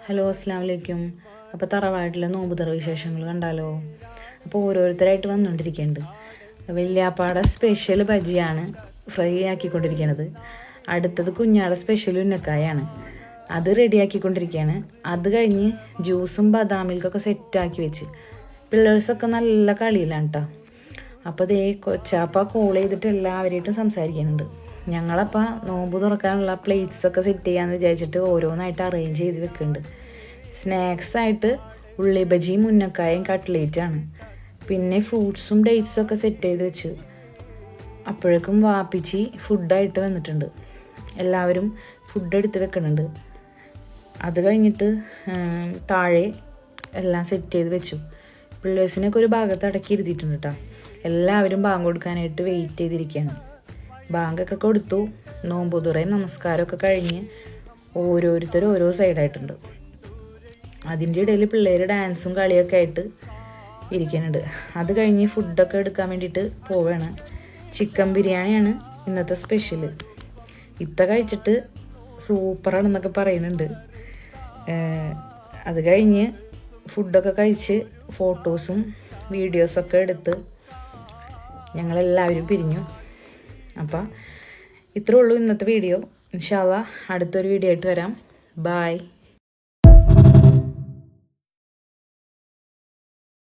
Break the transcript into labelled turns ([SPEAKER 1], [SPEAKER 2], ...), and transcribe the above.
[SPEAKER 1] Hello അസ്സാം വലൈക്കും. അപ്പോൾ തറവാട്ടിലെ നോമ്പ് തുറ വിശേഷങ്ങൾ കണ്ടാലോ. അപ്പോൾ ഓരോരുത്തരായിട്ട് വന്നുകൊണ്ടിരിക്കുന്നുണ്ട്. വല്യാപ്പാടെ സ്പെഷ്യൽ ബജിയാണ് ഫ്രൈ ആക്കിക്കൊണ്ടിരിക്കുന്നത്. അടുത്തത് കുഞ്ഞാടെ സ്പെഷ്യൽ ഉന്നക്കായാണ്, അത് റെഡിയാക്കിക്കൊണ്ടിരിക്കുകയാണ്. അത് കഴിഞ്ഞ് ജ്യൂസും ബദാം മിൽക്കൊക്കെ സെറ്റാക്കി വെച്ച് പിള്ളേഴ്സൊക്കെ നല്ല കളിയിലാണ് കേട്ടോ. അപ്പോൾ ദേ കൊച്ചാപ്പ കോൾ ചെയ്തിട്ട് എല്ലാവരായിട്ടും സംസാരിക്കുന്നുണ്ട്. ഞങ്ങളപ്പോൾ നോമ്പ് തുറക്കാനുള്ള പ്ലേറ്റ്സൊക്കെ സെറ്റ് ചെയ്യാമെന്ന് വിചാരിച്ചിട്ട് ഓരോന്നായിട്ട് അറേഞ്ച് ചെയ്ത് വെക്കുന്നുണ്ട്. സ്നാക്സായിട്ട് ഉള്ളി ബജിയും ഉന്നക്കായും കട്ട്ലേറ്റാണ്. പിന്നെ ഫ്രൂട്ട്സും ഡേറ്റ്സൊക്കെ സെറ്റ് ചെയ്ത് വെച്ചു. അപ്പോഴേക്കും വാപ്പിച്ചി ഫുഡായിട്ട് വന്നിട്ടുണ്ട്. എല്ലാവരും ഫുഡ് എടുത്ത് വെക്കുന്നുണ്ട്. അത് കഴിഞ്ഞിട്ട് താഴെ എല്ലാം സെറ്റ് ചെയ്ത് വെച്ചു. പിള്ളേഴ്സിനൊക്കെ ഒരു ഭാഗത്ത് അടക്കി ഇരുത്തിയിട്ടുണ്ട് കേട്ടോ. എല്ലാവരും ബാങ്ക് കൊടുക്കാനായിട്ട് വെയിറ്റ് ചെയ്തിരിക്കുകയാണ്. ബാങ്കൊക്കെ കൊടുത്തു. നോമ്പ് തുറയും നമസ്കാരമൊക്കെ കഴിഞ്ഞ് ഓരോരുത്തരും ഓരോ സൈഡായിട്ടുണ്ട്. അതിൻ്റെ ഇടയിൽ പിള്ളേർ ഡാൻസും കളിയൊക്കെ ആയിട്ട് ഇരിക്കുന്നുണ്ട്. അത് കഴിഞ്ഞ് ഫുഡൊക്കെ എടുക്കാൻ വേണ്ടിയിട്ട് പോവുകയാണ്. ചിക്കൻ ബിരിയാണിയാണ് ഇന്നത്തെ സ്പെഷ്യൽ. ഇത്ത കഴിച്ചിട്ട് സൂപ്പറാണെന്നൊക്കെ പറയുന്നുണ്ട്. അത് കഴിഞ്ഞ് ഫുഡൊക്കെ കഴിച്ച് ഫോട്ടോസും വീഡിയോസൊക്കെ എടുത്ത് ഞങ്ങളെല്ലാവരും പിരിഞ്ഞു. അപ്പം ഇത്രേ ഉള്ളൂ ഇന്നത്തെ വീഡിയോ. ഇൻഷാ അല്ലാഹ് അടുത്തൊരു വീഡിയോ ആയിട്ട് വരാം. ബായ്.